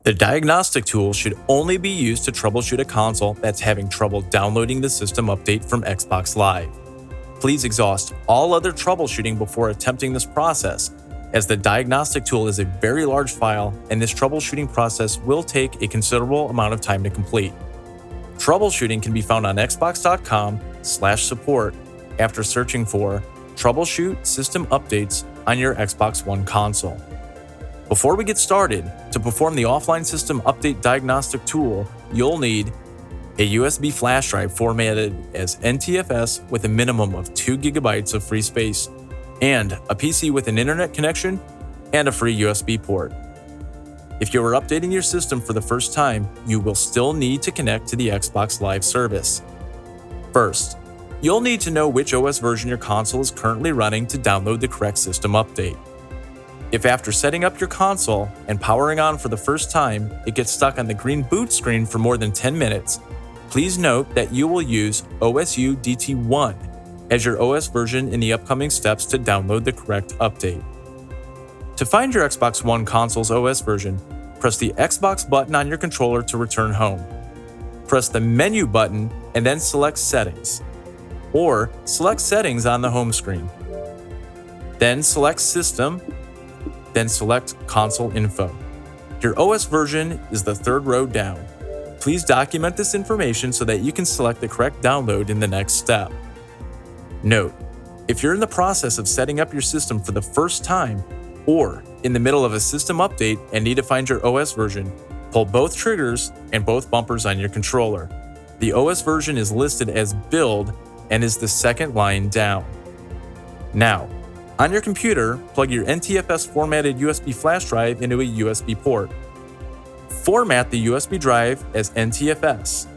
The diagnostic tool should only be used to troubleshoot a console that's having trouble downloading the system update from Xbox Live. Please exhaust all other troubleshooting before attempting this process, as the diagnostic tool is a very large file and this troubleshooting process will take a considerable amount of time to complete. Troubleshooting can be found on xbox.com/support after searching for Troubleshoot System Updates on your Xbox One console. Before we get started, to perform the offline system update diagnostic tool, you'll need a USB flash drive formatted as NTFS with a minimum of 2 GB of free space, and a PC with an internet connection and a free USB port. If you are updating your system for the first time, you will still need to connect to the Xbox Live service. First, you'll need to know which OS version your console is currently running to download the correct system update. If after setting up your console and powering on for the first time, it gets stuck on the green boot screen for more than 10 minutes, please note that you will use OSU DT1 as your OS version in the upcoming steps to download the correct update. To find your Xbox One console's OS version, press the Xbox button on your controller to return home. Press the Menu button and then select Settings, or select Settings on the home screen. Then select System, then select Console Info. Your OS version is the third row down. Please document this information so that you can select the correct download in the next step. Note: if you're in the process of setting up your system for the first time, or in the middle of a system update and need to find your OS version, pull both triggers and both bumpers on your controller. The OS version is listed as Build and is the second line down. Now, on your computer, plug your NTFS formatted USB flash drive into a USB port. Format the USB drive as NTFS,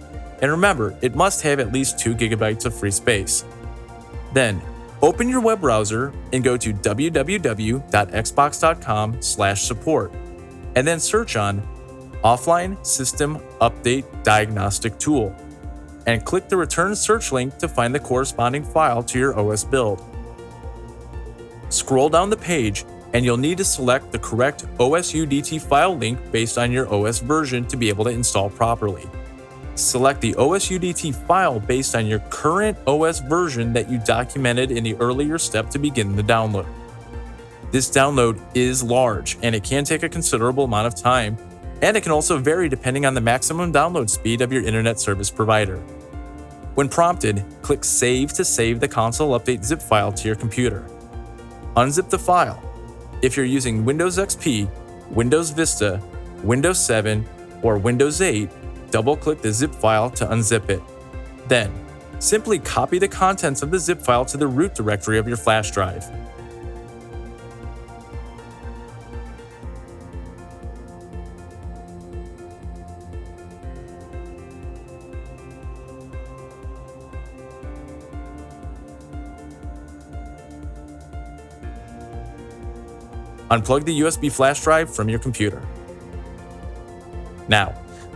and remember, it must have at least 2 GB of free space. Then, open your web browser and go to www.xbox.com/support, and then search on Offline System Update Diagnostic Tool, and click the return search link to find the corresponding file to your OS build. Scroll down the page, and you'll need to select the correct OSUDT file link based on your OS version to be able to install properly. Select the OSUDT file based on your current OS version that you documented in the earlier step to begin the download. This download is large, and it can take a considerable amount of time, and it can also vary depending on the maximum download speed of your internet service provider. When prompted, click Save to save the console update zip file to your computer. Unzip the file. If you're using Windows XP, Windows Vista, Windows 7, or Windows 8, double-click the zip file to unzip it. Then, simply copy the contents of the zip file to the root directory of your flash drive. Unplug the USB flash drive from your computer. Now,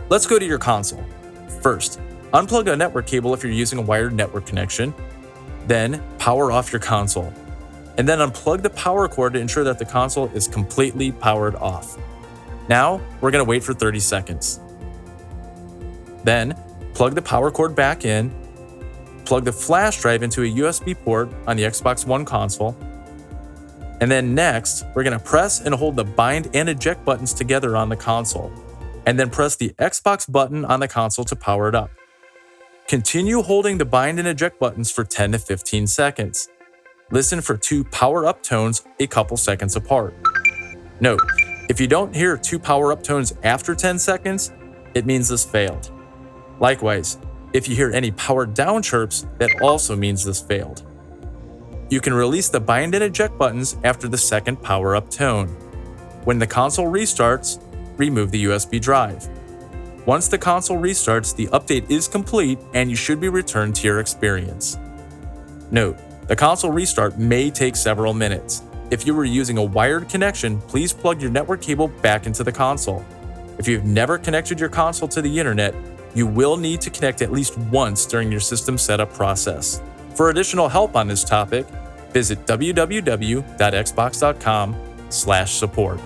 let's go to your console. First, unplug a network cable if you're using a wired network connection. Then, power off your console. And then unplug the power cord to ensure that the console is completely powered off. Now, we're going to wait for 30 seconds. Then, plug the power cord back in. Plug the flash drive into a USB port on the Xbox One console. And then next, we're going to press and hold the bind and eject buttons together on the console, and then press the Xbox button on the console to power it up. Continue holding the bind and eject buttons for 10 to 15 seconds. Listen for 2 power-up tones a couple seconds apart. Note, if you don't hear 2 power-up tones after 10 seconds, it means this failed. Likewise, if you hear any power-down chirps, that also means this failed. You can release the bind and eject buttons after the second power-up tone. When the console restarts, remove the USB drive. Once the console restarts, the update is complete and you should be returned to your experience. Note, the console restart may take several minutes. If you were using a wired connection, please plug your network cable back into the console. If you've never connected your console to the internet, you will need to connect at least once during your system setup process. For additional help on this topic, visit www.xbox.com/support.